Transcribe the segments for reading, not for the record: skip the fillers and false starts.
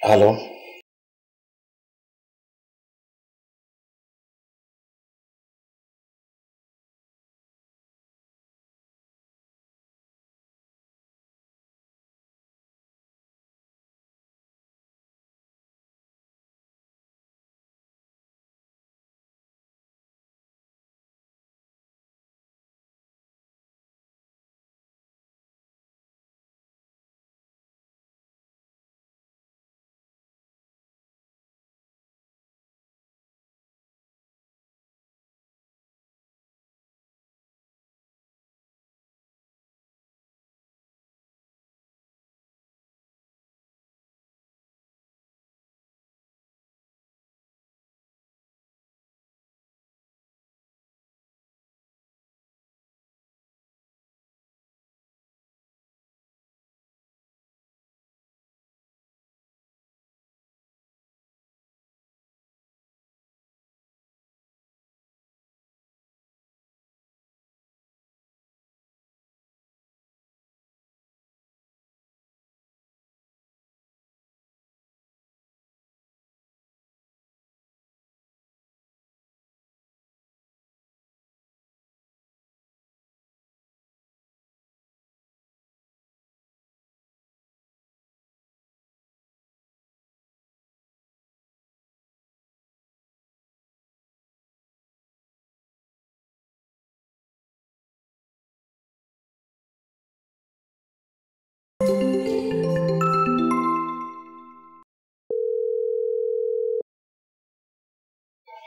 Hello.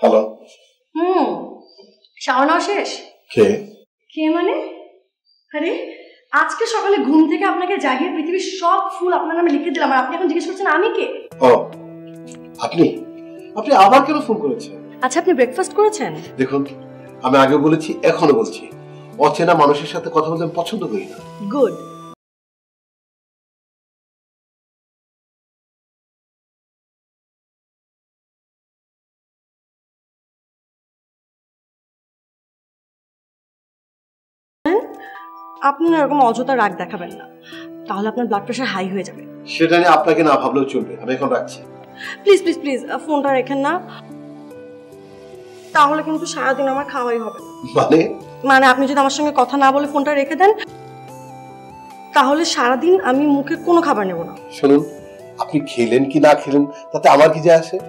Hello. হুম, শাওয়া নেওয়া শেষ? কে? কে মানে? আরে আজকে সকালে ঘুম থেকে আপনাকে জাগিয়ে পৃথিবীর সব ফুল আপনার নামে লিখে দিলাম, আর আপনি এখন জিজ্ঞেস করছেন আমি কে? ও, আপনি আপনি আবার কেন ফোন করেছেন? আচ্ছা, আপনি ব্রেকফাস্ট করেছেন? দেখুন, আমি আগে বলেছি, এখনো বলছি, অচেনা মানুষের সাথে কথা বলতে আমি পছন্দ করি না। গুড। আপনি না এরকম অযথা রাগ দেখাবেন না, তাহলে আপনার ব্লাড প্রেশার হাই হয়ে যাবে। সেটা নিয়ে আপনাকে না ভাবলেও চলবে, আমি এখন রাখছি। প্লিজ প্লিজ প্লিজ ফোনটা রেখেন না, তাহলে কিন্তু সারাদিন আমার খাওয়াই হবে না। মানে? মানে আপনি যদি আমার সঙ্গে কথা না বলে ফোনটা রেখে দেন, তাহলে সারাদিন আমি মুখে কোনো খাবার নেব না। শুনুন, আপনি খেলেন কি না খেলেন তাতে আমার কি যায় আসে?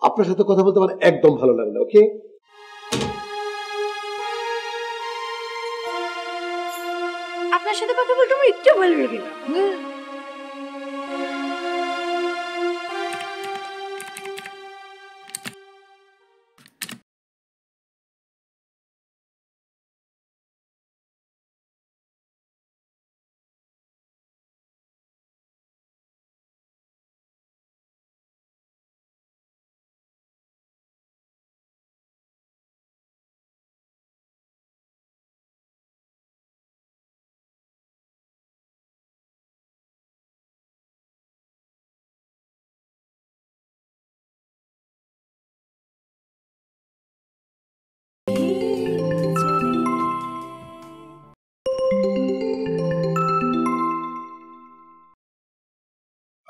আপনার সাথে কথা বলতে আমার একদম ভালো লাগে না, ওকে? আপনার সাথে কথা বলতে আমার একটু ভালো লাগে না।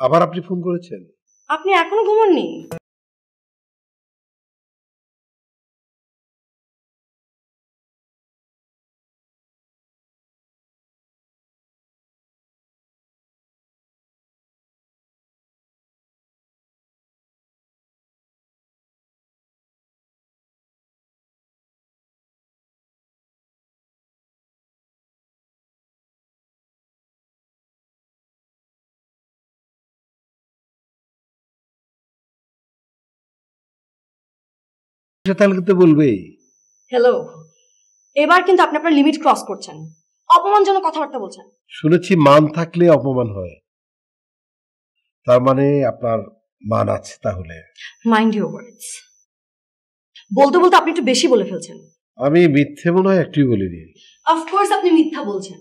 আবার আপনি ফোন করেছেন? আপনি এখনো ঘুমাননি? তাহলে কিন্তু বলবেই। হ্যালো, এবার কিন্তু আপনি আপনার লিমিট ক্রস করছেন, অপমানজনক কথাবার্তা বলছেন। শুনেছি মান থাকলে অপমান হয়, তার মানে আপনার মান আছে তাহলে। Mind your words. বলতে বলতে আপনি একটু বেশি বলে ফেলছেন। আমি মিথ্যে মনে হয় একটুই বলিনি। অফকোর্স আপনি মিথ্যা বলছেন,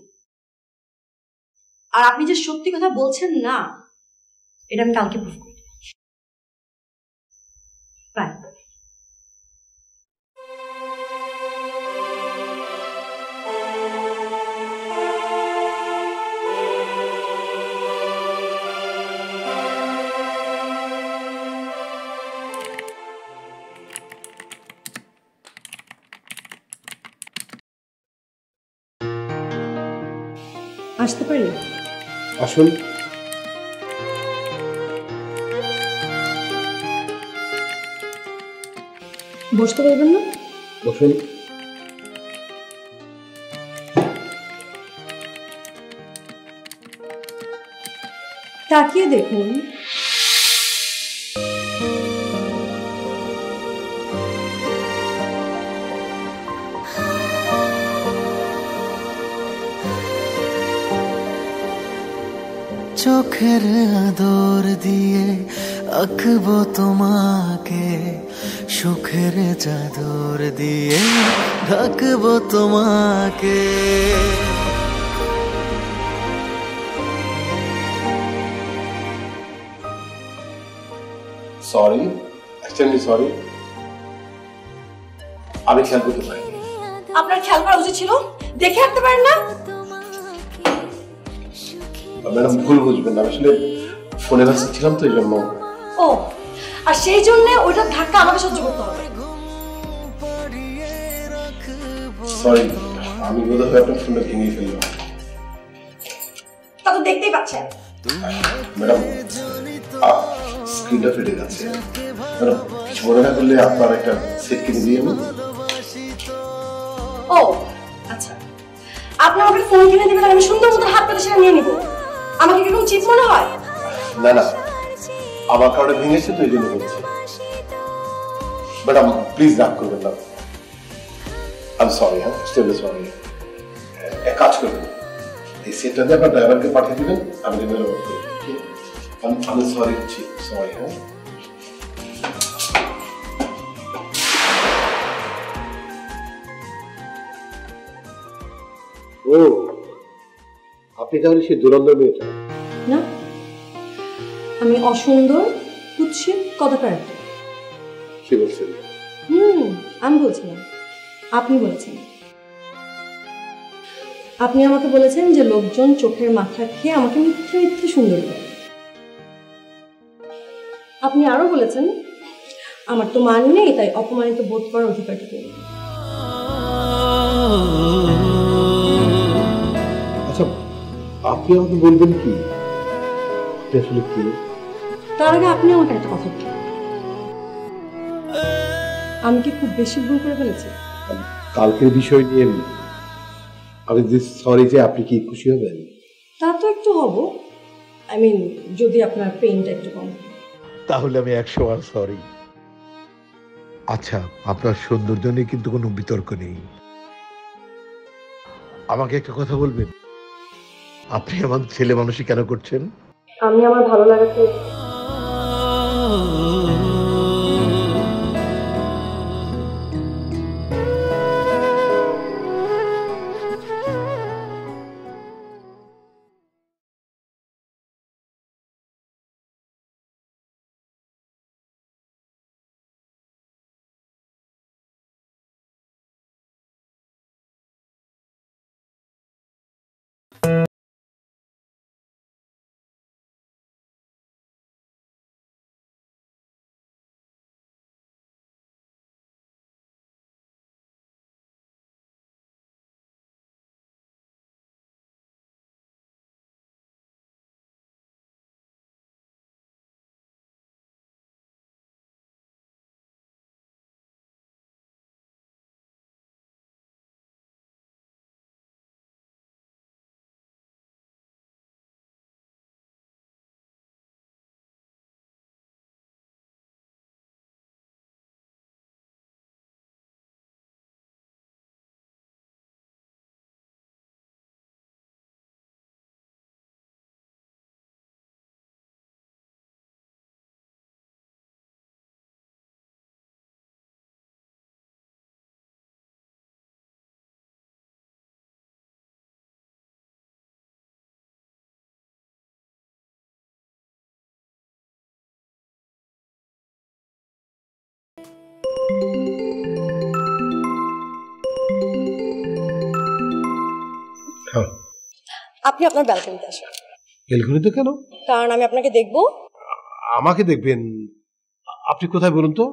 আর আপনি যে সত্যি কথা বলছেন না, এটা আমি কালকে প্রুফ করব। বাই। আসতে পারি? আসুন। বসতে পারবেন না? বসুন। তাকিয়ে দেখুন। চোখের আদর দিয়ে আঁকবো তোমাকে, সুখের চাদর দিয়ে ঢাকবো তোমাকে। সরি, এক্সট্রিমলি সরি, আমি খেয়াল করতে পারিনি। আপনার খেয়াল করা উচিত ছিল, দেখে রাখতে পারেন না? ম্যাডাম ভুল বুঝবেন না, আসলে ফোনে ব্যস্ত ছিলাম তো এই জন্য। ও, আর সেই জন্য ওইটার ধাক্কা আমাকে সহ্য করতে হবে। সরি, আমি বোধহয় আপনার ফোনটা ভেঙে ফেললাম। তা তো দেখতেই পাচ্ছেন। ম্যাডাম স্ক্রিনটা ফেটে যাচ্ছে। ম্যাডাম কিছু মনে না করলে আপনার একটা সেট কিনে দিয়ে আমি। ও আচ্ছা, আপনি আমাকে ফোন কিনে দিবেন, আমি সুন্দর মতো হাত পাতে সেটা নিয়ে নিব। আমাকে কিরকম চিপ মনে হয়? না না, আমার কারণে ভেঙেছে তো এই জন্য বলছি। ম্যাডাম প্লিজ রাগ করবেন না। আই এম সরি, হ্যাঁ এক্সট্রিমলি সরি। এক কাজ করবেন, এই সেটটা দিয়ে আপনার ড্রাইভারকে পাঠিয়ে দিবেন, আমি মেরামত করব। আমি সরি হচ্ছি, সরি। হ্যাঁ ও, আপনি তাহলে সেই দুরন্ত মেয়েটা? না, আমি অসুন্দর, কুৎসিত, কদাকার। কি বলছেন? আমি বলছি না, আপনি বলেছেন। আপনি আমাকে বলেছেন যে লোকজন চোখের মাথা খেয়ে আমাকে মিথ্যে মিথ্যে সুন্দর বলে। আপনি আরো বলেছেন আমার তো মান নেই, তাই অপমানিত বোধ করার অধিকারটুকু নেই। আচ্ছা, আপনি আমাকে বলবেন কি আপনি আসলে কি? তার আগে আপনি আমাকে একটা কথা বলুন, আমি কি খুব বেশি ভুল করে ফেলেছি? কালকের বিষয় নিয়ে আমি সরি, যে আপনি কি খুশি হবেন? তা তো একটু হব, আই মিন যদি আপনার পেইনটা একটু কম। তাহলে আমি 100 বার সরি। আচ্ছা, আপনার সৌন্দর্য নিয়ে কিন্তু কোনো বিতর্ক নেই। আমাকে একটা কথা বলবেন, আপনি আমার ছেলে মানুষই কেন করছেন? আমি আমার ভালো লাগাতে আপনি আপনার ব্যালকনিতে আসুন। ব্যালকনিতে কেন? কারণ আমি আপনাকে দেখব। আমাকে দেখবেন? আপনি কোথায় বলুন তো?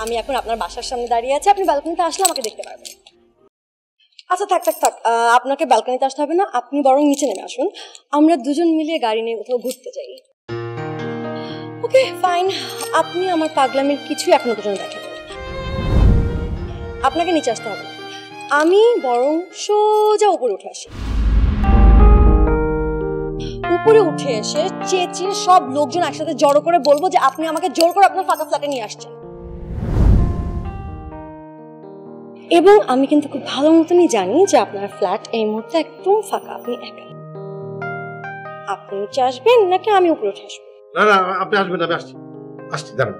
আমি এখন আপনার বাসার সামনে দাঁড়িয়ে আছি, আপনি ব্যালকনিতে আসলে আমাকে দেখতে পারবেন। আচ্ছা থাক থাক থাক, আপনাকে ব্যালকনিতে আসতে হবে না, আপনি বরং নিচে নেমে আসুন, আমরা দুজন মিলিয়ে গাড়ি নিয়ে কোথাও ঘুরতে যাই। ওকে ফাইন, আপনি আমার পাগলামির কিছু এখনো পর্যন্ত দেখেন, আপনাকে নিচে আসতে হবে না, আমি বরং সোজা উপরে উঠে আসি। উপরে উঠে এসে চেঁচিয়ে সব লোকজন একসাথে জড়ো করে বলবো যে আপনি আমাকে জোর করে আপনার ফাঁকা ফ্ল্যাটে নিয়ে আসছেন। এবং আমি কিন্তু খুব ভালো মতনই জানি যে আপনার ফ্ল্যাট এই মুহূর্তে একদম ফাঁকা, আপনি একা। আপনি নিচে আসবেন নাকি আমি উপরে উঠে আসবো? না না, আপনি আসবেন, আমি আসছি আসছি, দাঁড়ান।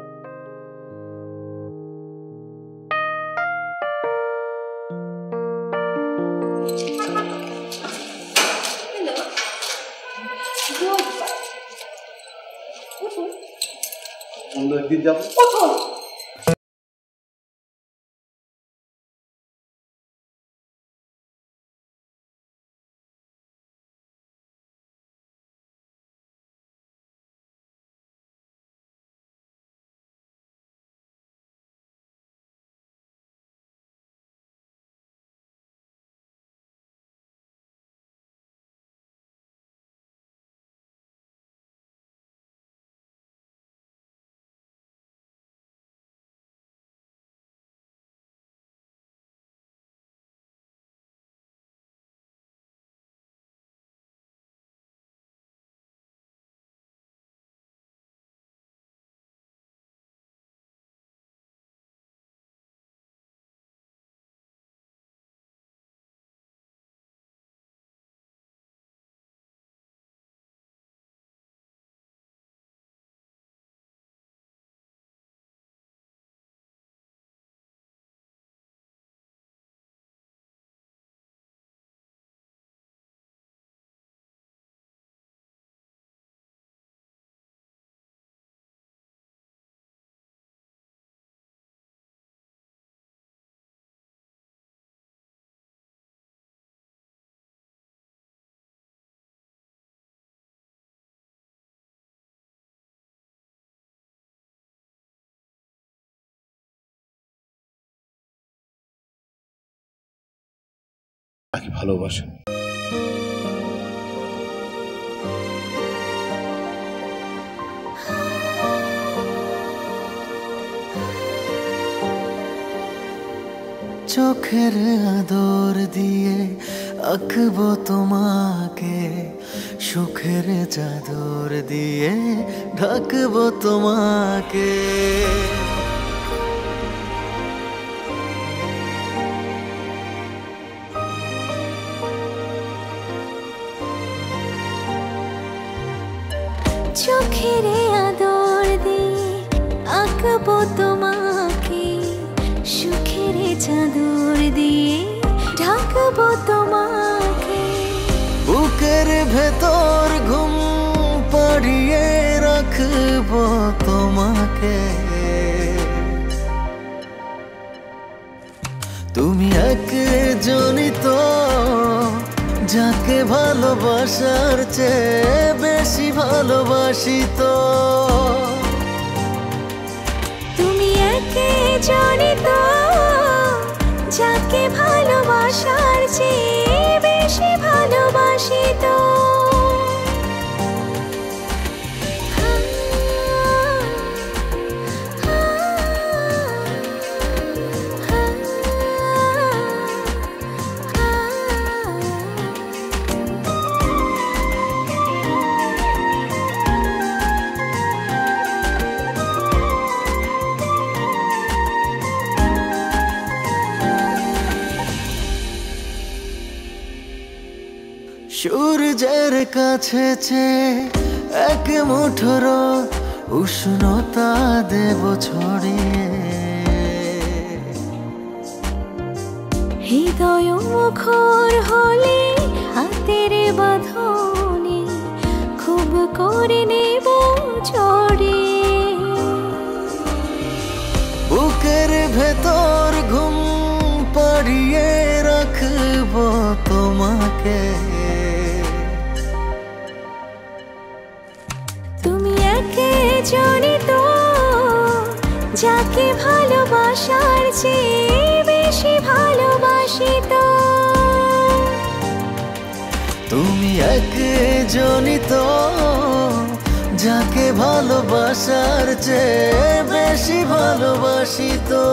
অন্য একদিন যাবো। তাকে ভালোবাসেন। চোখের আদর দিয়ে আঁকবো তোমাকে, সুখের চাদর দিয়ে ঢাকবো তোমাকে। চোখের আদর দিয়ে আঁকবো তোমাকে, সুখের চাদর দিয়ে ঢাকবো তোমাকে। বুকের ভেতর ঘুম পাড়িয়ে রাখবো তোমাকে। তুমি একজনই তো, যাকে ভালোবাসার চেয়ে বেশি ভালোবাসি তো। তুমি একজনই তো, যাকে ভালোবাসার চেয়ে বেশি ভালোবাসি তো। সূর্যের কাছে এক মুঠোর উষ্ণতা দেব ছড়িয়ে। হৃদয় মুখর হলে হাতের বাঁধনে খুব করে নেব ছড়িয়ে। বুকের ভেতর ঘুম পাড়িয়ে রাখবো তোমাকে। তুমি একে জানি তো যাকে ভালোবাসার চেয়ে বেশি ভালোবাসি তো। তুমি একে জানি তো যাকে ভালোবাসার চেয়ে বেশি ভালোবাসি তো।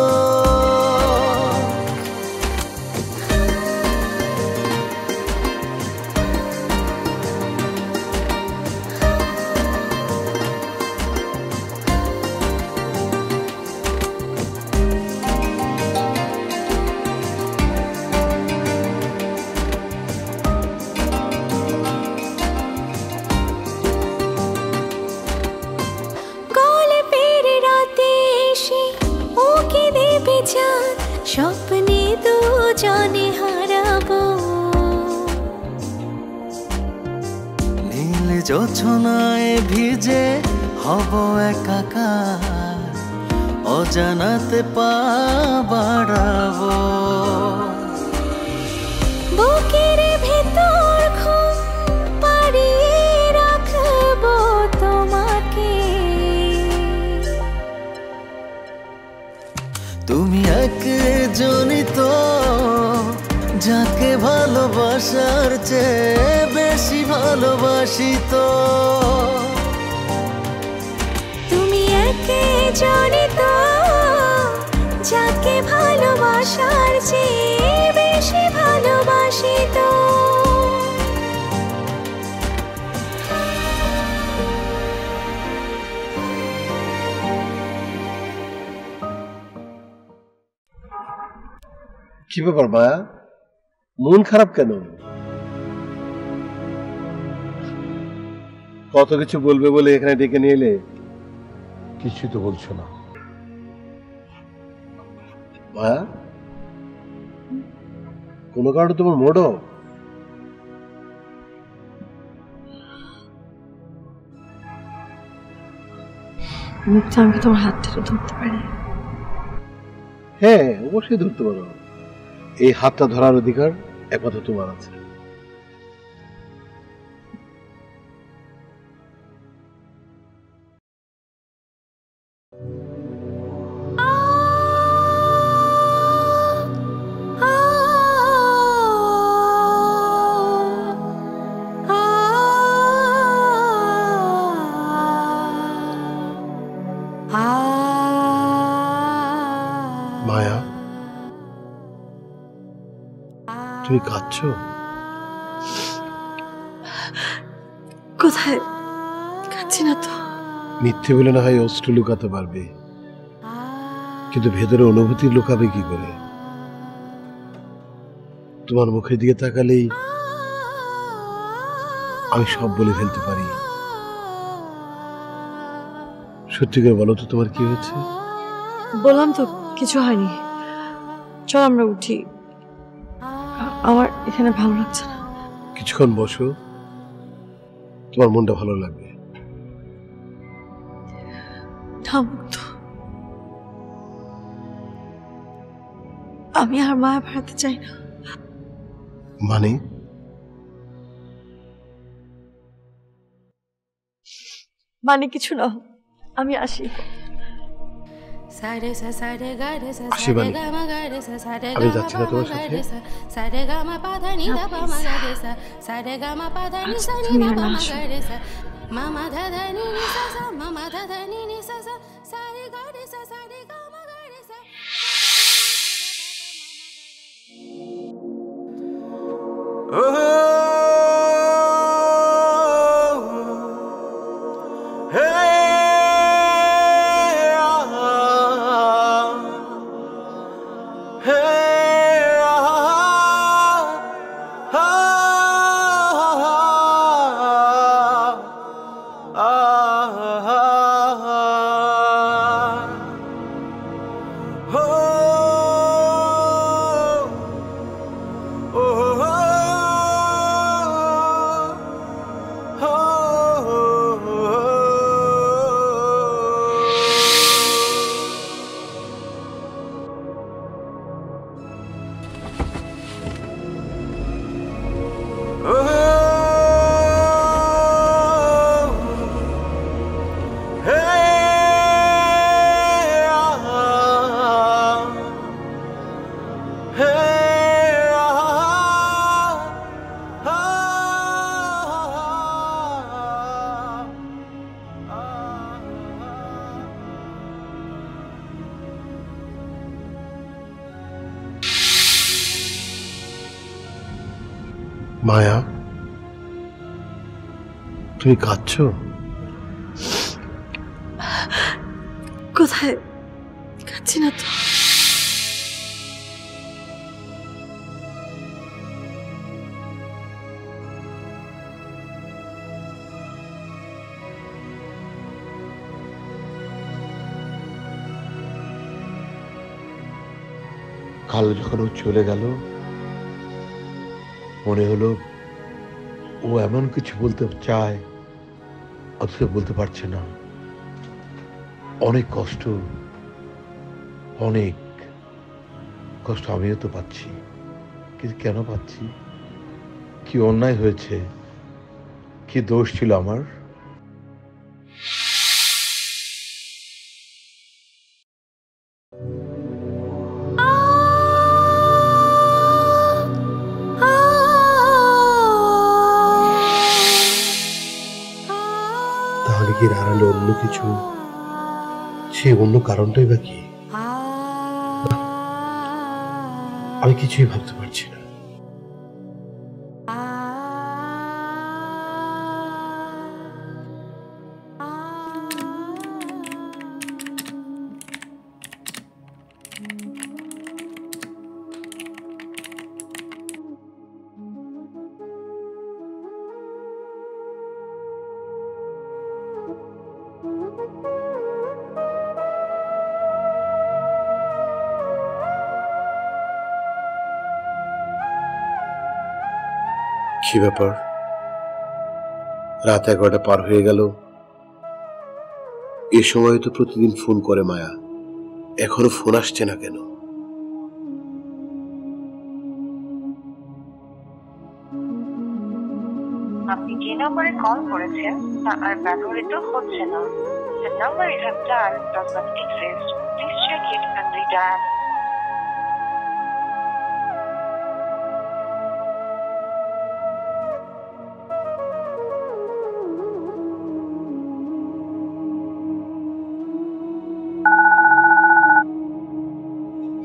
স্বপ্নে দুজনে হারাবো, নীল জোছনায় ভিজে হব একাকার, অজানাতে পা বাড়াবো। বুকের ভেতর ঘুম পাড়িয়ে রাখবো তোমাকে। তুমি একে জানি তো যাকে ভালোবাসার চেয়ে বেশি ভালোবাসি তো। তুমি একে জানি তো যাকে ভালোবাসার চেয়ে বেশি ভালোবাসি তো। কি ব্যাপার মায়া, মন খারাপ কেন? কত কিছু বলবে বলে এখানে ডেকে নিয়ে এলে, কিছু তো বলছো না। মায়া, কোনো কারণে তোমার মুড অফ? আমি তোমার হাত ধরে ধরতে পারি? হ্যাঁ, অবশ্যই ধরতে পারো। এই হাতটা ধরার অধিকার একমাত্র তোমার আছে। মায়া, তুমি কাঁদছো? কোথায়? কাঁদছি না তো। মিথ্যে বলে না হয় অশ্রু লুকাতে পারবে, কিন্তু ভেতরে অনুভূতি লুকাবে কি করে? তোমার মুখের দিকে তাকালেই আমি সব বলে ফেলতে পারি। সত্যি করে বলো তো, তোমার কি হয়েছে? বললাম তো কিছু হয়নি। চল আমরা উঠি, আমার এখানে ভালো লাগছে না। কিছুক্ষণ বসো, তোমার মনটা ভালো লাগবে। আমি আর মায়া বাড়াতে চাই না। মানে? মানে কিছু না, আমি আসি। আসি মানে? আমি যাচ্ছি না তোমার সাথে। তুমি আর না আসো। মামা ধাধা নি নি সা সা, মামা ধাধা নি নি সা সা, সা রে গা রে সা, সা রে গা মা গা রে সা। মায়া, তুমি কাঁদছো? কোথায়? কাঁদছি না তো। কাল যখন ও চলে গেল মনে হলো ও এমন কিছু বলতে চায় অথচ বলতে পারছে না। অনেক কষ্ট, অনেক কষ্ট আমিও তো পাচ্ছি, কিন্তু কেন পাচ্ছি? কি অন্যায় হয়েছে? কি দোষ ছিল আমার? তাহলে কি হারালো অন্য কিছু? সে অন্য কারণটাই বা কি? আমি কিছুই ভাবতে পারছি না। কি ব্যাপার? রাত 11টা পার হয়ে গেল। এ সময় তো প্রতিদিন ফোন করে মায়া, এখনো ফোন আসছে না কেন? আপনি যে নম্বরে কল করেছেন তা আর ব্যবহৃত হচ্ছে না। The number you have dialed does not exist. Please check it and redial.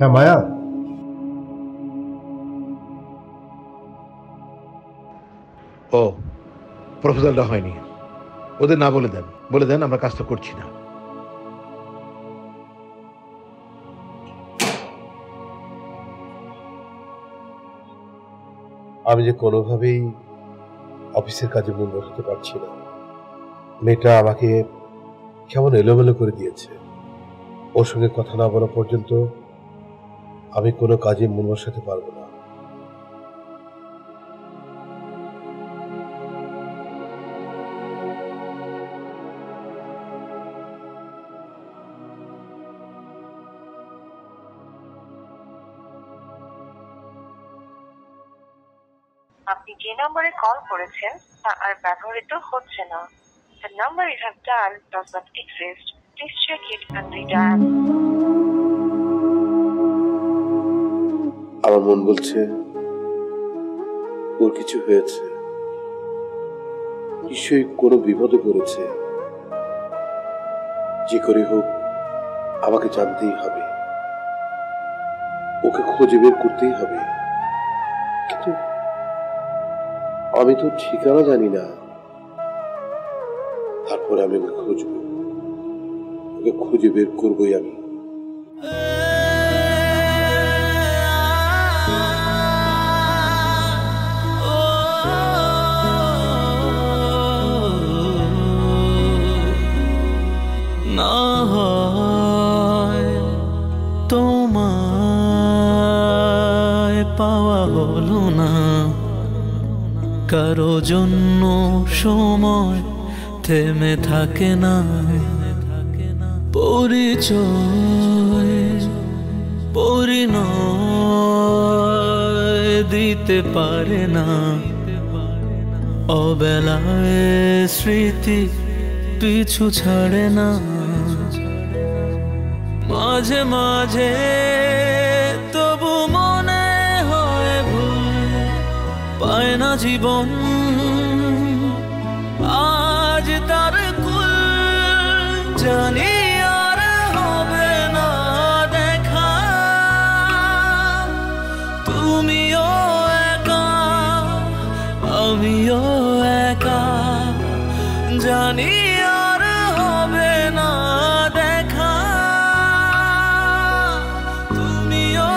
হ্যাঁ মায়া, ও প্রপোজালটা হয়নি। ওদের না বলে দেন, বলে দেন আমরা কাজটা করছি না। আমি যে কোনোভাবেই অফিসের কাজে মন বসাতে পারছি না। মেয়েটা আমাকে কেমন এলোমেলো করে দিয়েছে। ওর সঙ্গে কথা না বলা পর্যন্ত আমি কোনো কাজে মন বসাতে পারবো না। আপনি যে নম্বরে কল করেছেন তা আর ব্যবহৃত হচ্ছে না। The number you have dialed does not exist. Please check it and redial. আমার মন বলছে ওর কিছু হয়েছে, নিশ্চয়ই কোনো বিপদে পড়েছে। যে করে হোক আমাকে জানতেই হবে, ওকে খুঁজে বের করতেই হবে। কিন্তু আমি তো ঠিকানা জানি না। তারপরে আমি ওকে খুঁজবো, ওকে খুঁজে বের করবোই আমি। না হয় তোমায় পাওয়া হলো না, কারো জন্য সময় থেমে থাকে না। পরিচয় পরিণয় দিতে পারে না, অবেলায় স্মৃতি পিছু ছাড়ে না। মাঝে মাঝে তবু মনে হয় ভুল পায় না জীবন, আজ তার কুল জানি আর হবে না দেখা। তুমিও একা জানি আর হবে না দেখা তুমিও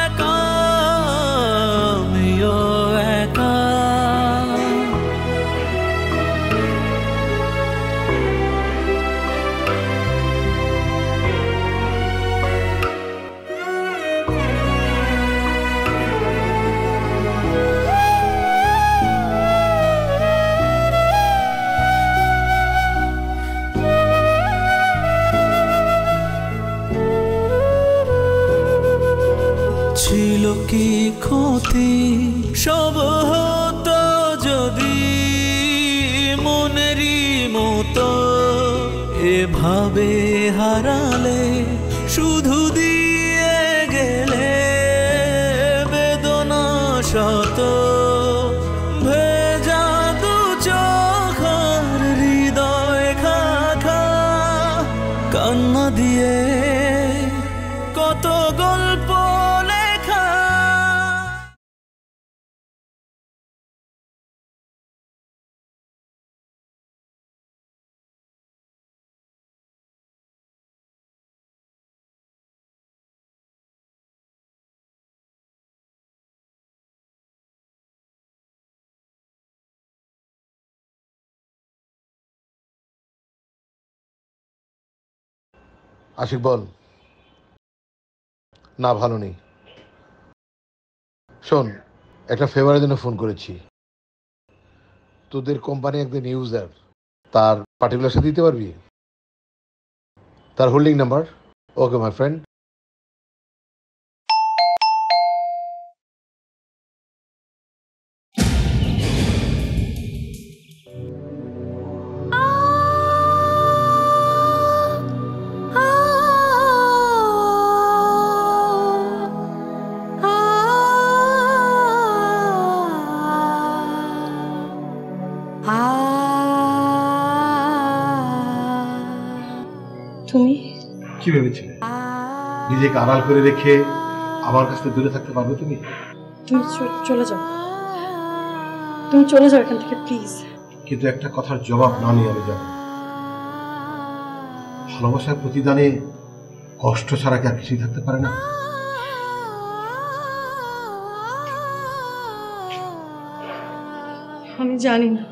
একা আমিও একা ছিল কি ক্ষতি সব হতো যদি মনেরই মতো এভাবে হারালে শুধু দিয়ে গেলে বেদনা শত ভেজা দু চোখের হৃদয় খাখা কান্না দিয়ে কত গল্প লেখা আশিক বল। না ভালো নেই। শোন, একটা ফেভারের জন্য ফোন করেছি। তোদের কোম্পানি একজন ইউজার, তার পার্টিকুলার সাথে দিতে পারবি? তার holding number? Okay my friend. তুমি কি ভেবেছিলে নিজেকে আড়াল করে রেখে আমার কাছ থেকে দূরে থাকতে পারবে তুমি? তুমি চলে যাও, তুমি চলে যাও এখান থেকে প্লিজ। কিন্তু একটা কথার জবাব না নিয়ে আমি যাব। ভালোবাসার প্রতিদানে কষ্ট ছাড়া কি আর কিছুই থাকতে পারে না? আমি জানি না,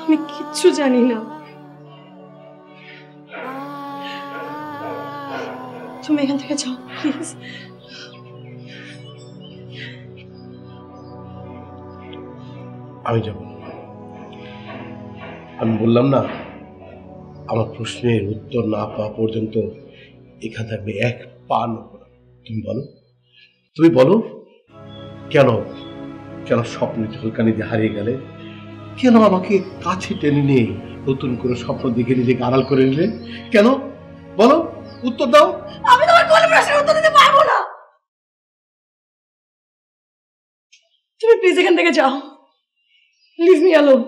আমি কিচ্ছু জানি না। তুমি এখান থেকে যাও প্লিজ। আমি যাব। আমি বললাম না, আমার প্রশ্নের উত্তর না পাওয়া পর্যন্ত এখান থাকবে এক পা নড়ব না। তুমি বলো, তুমি বলো, কেন কেন স্বপ্নে ঝলকানিতে হারিয়ে গেলে? কেন আমাকে কাছে টেনে নিয়ে নতুন করে স্বপ্ন দেখে নিজেকে আড়াল করে নিলে? কেন বলো, উত্তর দাও। আমি তোমার কোনো প্রশ্নের উত্তর দিতে পারবো না। তুমি প্লিজ এখান থেকে যাও, লিভ মি অ্যালোন।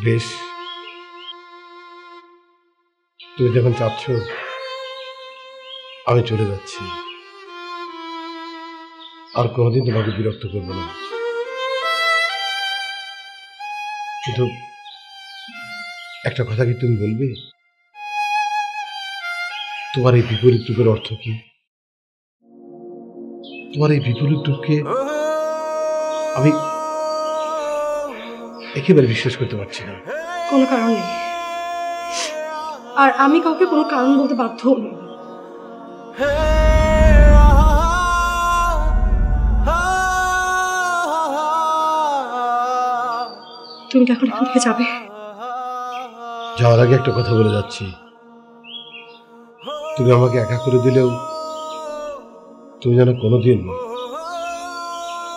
বেশ, তুমি যখন চাচ্ছ আমি চলে যাচ্ছি, আর কোনোদিন তোমাকে বিরক্ত করবো না। কিন্তু একটা কথা কি তুমি বলবে, তোমার এই বিপরীত রূপের অর্থ কি? তোমার এই বিপরীত রূপকে আমি একেবারে বিশ্বাস করতে পারছি না। কোনো কারণ নেই, আর আমি কাউকে কোনো কারণ বলতে বাধ্য নই। তুমি কি এখন এখান থেকে যাবে? যাওয়ার আগে একটা কথা বলে যাচ্ছি, তুমি আমাকে একা করে দিলেও তুমি যেন কোনোদিন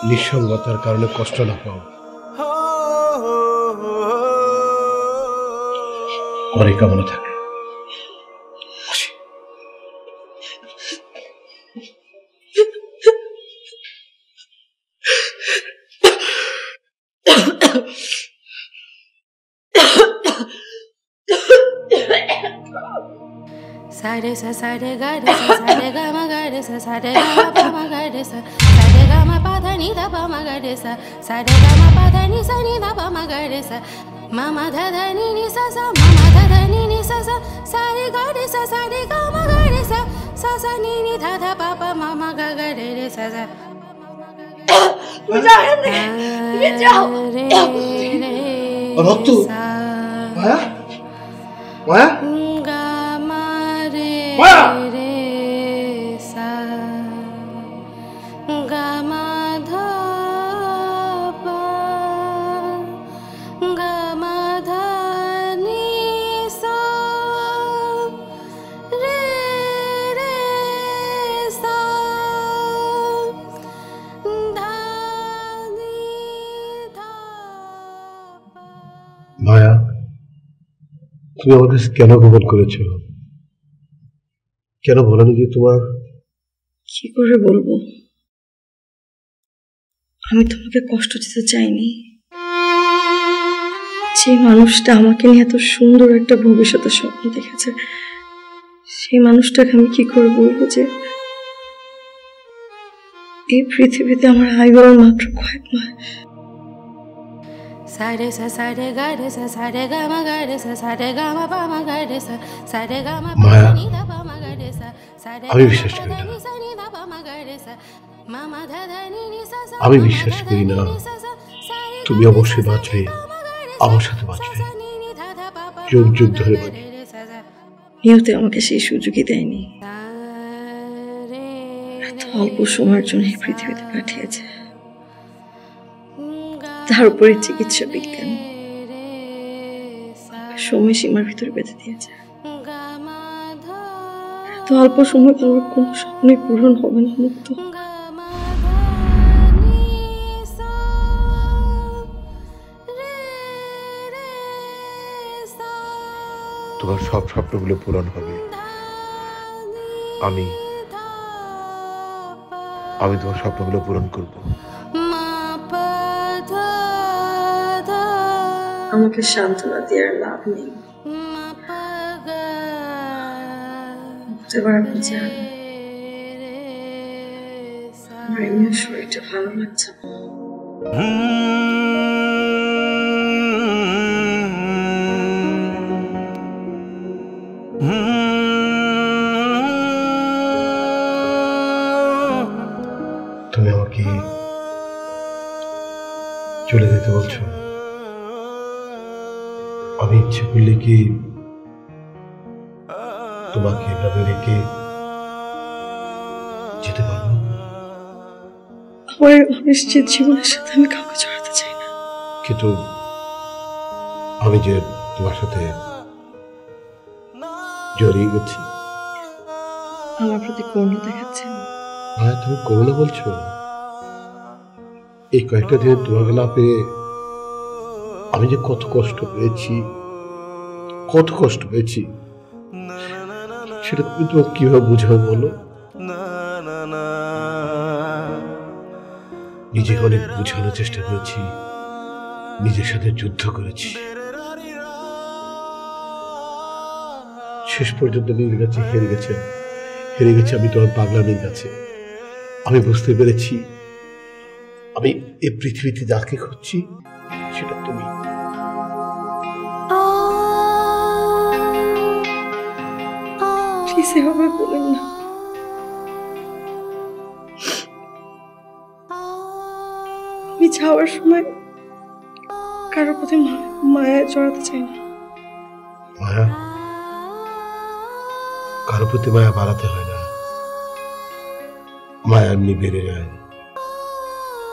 নিঃসঙ্গতার কারণে কষ্ট না পাও। আমার এই কামনা থাকে। Sa re sa re ga re sa re ga ma ga re sa re ga pa ma ga re sa re ga ma pa dha ni da pa ma ga re sa sa re ga ma pa dha ni sa ni da pa ma ga re sa ma ma dha dha ni ni sa sa ma ma dha dha ni ni sa sa sa re ga ma ga re sa sa sa ni ni dha dha pa pa ma ma ga ga re sa sa রক্ত মায়া মায়া ga ma re মায়া re sa ga ma dha pa ga ma dha ni sa re re sa dha ni dha pa মায়া তুমি আমার কাছে কেন গোপন করেছো কেন বলনি যে তোমার কি করে বলবো আমি তোমাকে কষ্ট দিতে চাইনি যে মানুষটা আমাকে নিয়ে এত সুন্দর একটা ভবিষ্যতের স্বপ্ন দেখেছে সেই মানুষটাকে আমি কি করে বলবো যে এই পৃথিবীতে আমার আয়ু আর মাত্র কয়েক মাস sa re ga re sa re ga ma ga re sa re ga ma pa ma ga re sa re ga ma pa মায়া ni da pa ma ga re sa re আমি বিশ্বাস করি না ni sa ni da pa ma ga re sa ma ma dha dha ni ni sa sa আমি বিশ্বাস করি না তুমি অবশ্যই বাঁচবে আমার সাথে বাঁচবে যুগ যুগ ধরে বাঁচবে নিয়তি আমাকে সেই সুযোগই দেয়নি এত অল্প সময়ের জন্য এই পৃথিবীতে পাঠিয়েছে তার উপরে চিকিৎসা বিজ্ঞান সময়সীমার ভিতরে বেঁধে দিয়েছে এত অল্প সময় আমার কোনো স্বপ্নই পূরণ হবে না মুক্ত তোমার সব স্বপ্নগুলো পূরণ হবে আমি তোমার স্বপ্নগুলো পূরণ করব আমাকে সান্ত্বনা দেওয়ার লাভ নেই এবার আপনি চান আমার এমনি শরীরটা ভালো লাগছে না। তুমি আমাকে চলে যেতে বলছো আমি ইচ্ছে করলে কি তোমাকে এভাবে রেখে যেতে পারবো আমার অনিশ্চিত জীবনের সাথে আমি কাউকে জড়াতে চাই না কিন্তু আমি যে তোমার সাথে জড়িয়ে গেছি আমার প্রতি করুণা দেখাচ্ছেন ভাই তুমি করোনা বলছো এই কয়েকটা দিনে তোমাকে না পেয়ে আমি যে কত কষ্ট পেয়েছি সেটা তুমি তোমাকে কিভাবে বুঝাবে বলো নিজেকে অনেক বুঝানোর চেষ্টা করেছি নিজের সাথে যুদ্ধ করেছি শেষ পর্যন্ত নিজের কাছে হেরে গেছে আমি তোমার পাগলামির কাছে আমি বুঝতে পেরেছি আমি এই পৃথিবীতে যাকে খুঁজছি সেটা তুমি প্লিজ এভাবে বলেন না আমি যাওয়ার সময় কারোর প্রতি মায়া জড়াতে চাই না মায়া কারোর প্রতি মায়া বাড়াতে হয় না মায়া এমনি বেড়ে যায়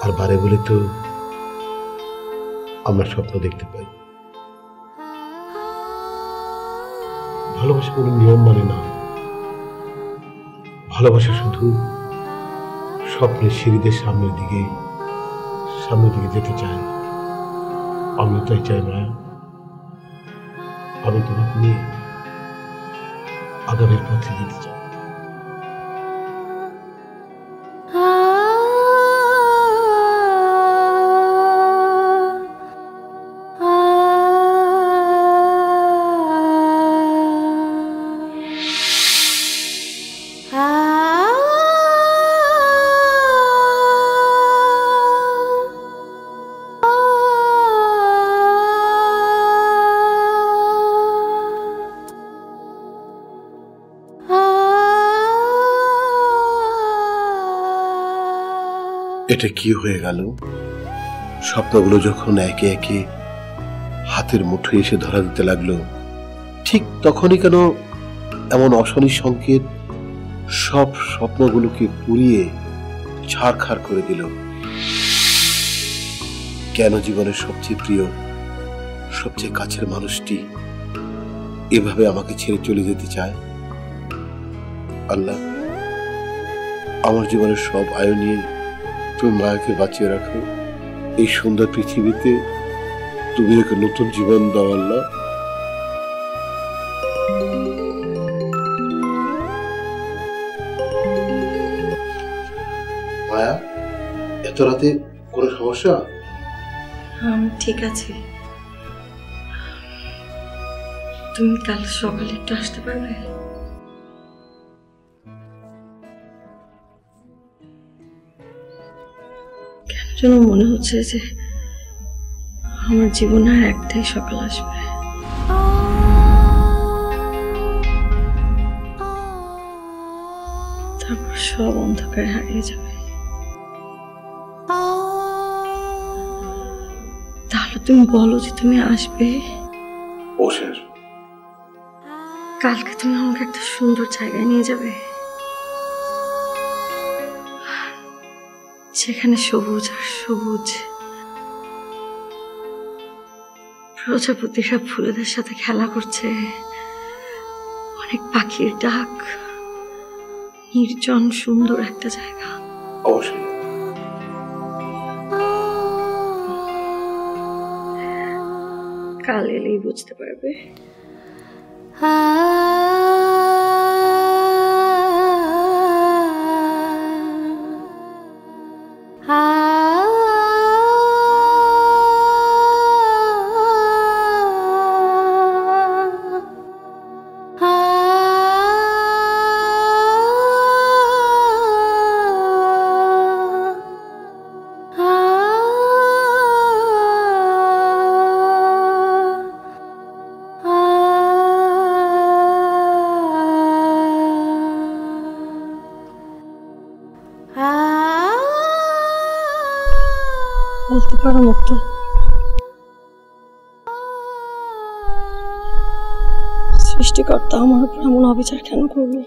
আর বাড়ে বলে তো আমরা স্বপ্ন দেখতে পাই ভালোবাসা কোনো নিয়ম মানে না ভালোবাসা শুধু স্বপ্নের সিঁড়িদের সামনের দিকে যেতে চায় আমি তাই চাই মায়া আমি তোমাকে নিয়ে আগামীর পথে যেতে চাই এটা কি হয়ে গেল? স্বপ্নগুলো যখন একে একে হাতের মুঠোয় এসে ধরা দিতে লাগলো, ঠিক তখনই কেন এমন অশনি সংকেত সব স্বপ্নগুলোকে পুড়িয়ে ছারখার করে দিল? কেন জীবনের সবচেয়ে প্রিয়, সবচেয়ে কাছের মানুষটি এভাবে আমাকে ছেড়ে চলে যেতে চায়? আল্লাহ, আমার জীবনের সব আয়ু নিয়ে তুমি মায়াকে বাঁচিয়ে রাখো। এই সুন্দর পৃথিবীতে তুমি একটা নতুন জীবন দাও আল্লাহ। মায়া, এত রাতে কোনো সমস্যা? ঠিক আছে, তুমি কাল সকালে একটু আসতে পারবে? কেন যেন মনে হচ্ছে যে আমার জীবনে আর একটাই সকাল আসবে। তারপর সব অন্ধকারে হারিয়ে যাবে। তাহলে তুমি বলো যে তুমি আসবে। বসে আসবো। কালকে তুমি আমাকে একটা সুন্দর জায়গায় নিয়ে যাবে, যেখানে সবুজ আর সবুজ, প্রজাপতিরা ফুলেদের সাথে খেলা করছে, অনেক পাখির ডাক, নির্জন সুন্দর একটা জায়গা। অবশ্যই। কাল এলেই বুঝতে পারবে। বলতে পারো মুক্ত, সৃষ্টিকর্তা আমার উপর এমন অবিচার কেন করবে?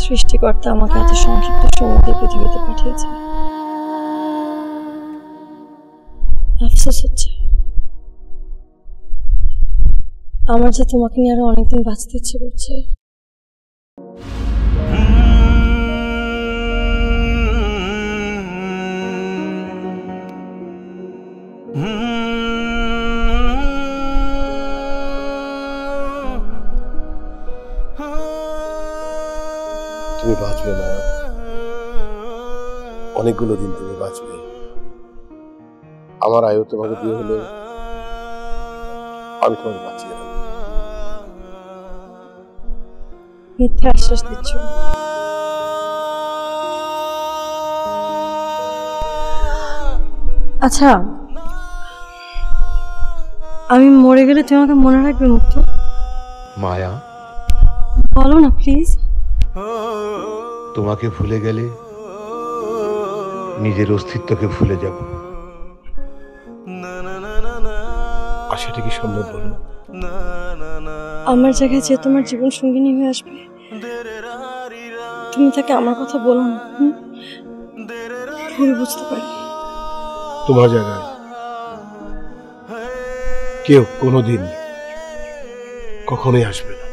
সৃষ্টিকর্তা আমাকে এত সংক্ষিপ্ত সময় দিয়ে পৃথিবীতে পাঠিয়েছে। আফসোস হচ্ছে আমার যে তোমাকে নিয়ে আরো অনেকদিন বাঁচতে ইচ্ছে করছে। তুমি বাঁচবে না, অনেকগুলো দিন তুমি বাঁচবে। আমার আয়ু তোমাকে দিয়ে হলে আমি তোমাকে বাঁচিয়ে রাখবো। মিথ্যা আশ্বাস দিচ্ছ। আচ্ছা, আমি মরে গেলে তুমি আমাকে মনে রাখবে মুক্ত? মায়া, বলো না প্লিজ। তোমাকে ভুলে গেলে নিজের অস্তিত্বকে ভুলে যাব। আর সেটা কি সম্ভব বলো? আমার জায়গায় যে তোমার জীবন সঙ্গিনী হয়ে আসবে, তুমি তাকে আমার কথা বলো না। ভুল বুঝতে পারি। তোমার জায়গায় কেউ কোনোদিন কখনোই আসবে না,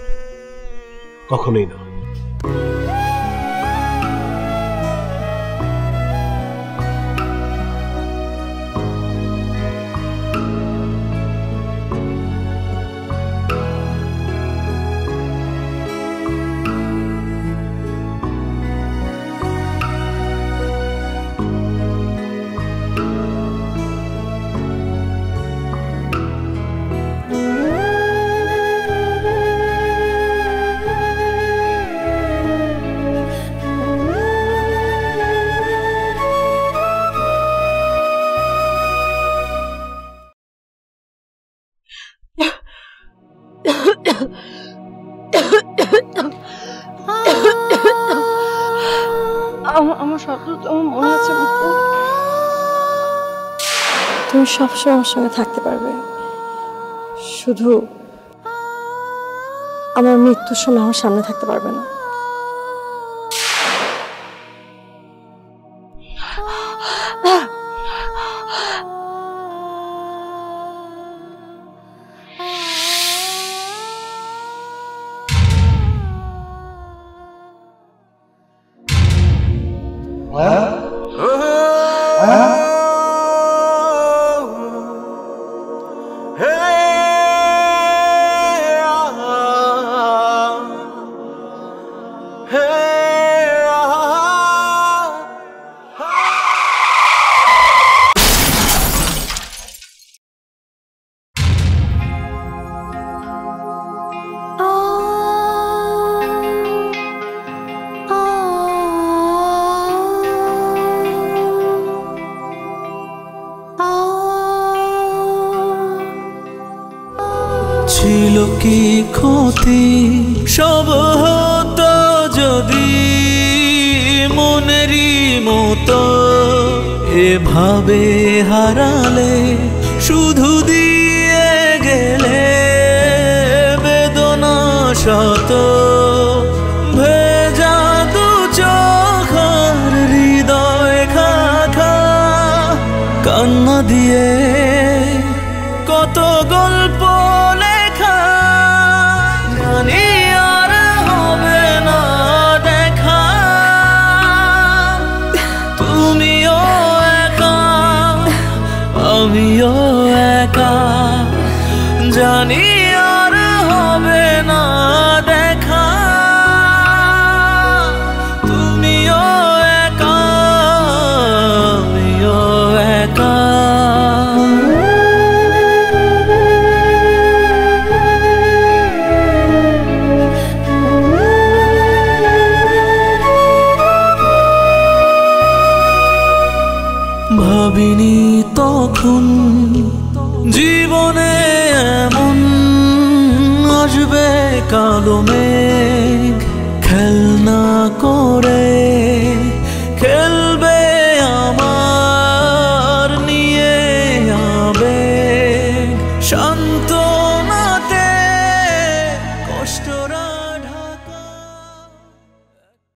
কখনোই না। আমার সব তোমার মনে আছে মুক্তা? তুমি সবসময় আমার সঙ্গে থাকতে পারবে, শুধু আমার মৃত্যুর সময় আমার সামনে থাকতে পারবে না। ছিল কি ক্ষতি সব হতো যদি মনেরই মতো এভাবে হারালে, শুধু দিয়ে গেলে বেদনা শত। ভেজা দু চোখের হৃদয় খাখা কান্না দিয়ে কত গল্প লেখা, জানি আর হবে না দেখা। তুমিও একা আমিও একা, জানি আর হবে না দেখা। তুমিও একা আমিও একা। ভাবিনি তখন জীবনে এমন আসবে কালো মেঘ, খেলনা করে খেলবে আমার নিয়ে আবেগ। শান্ত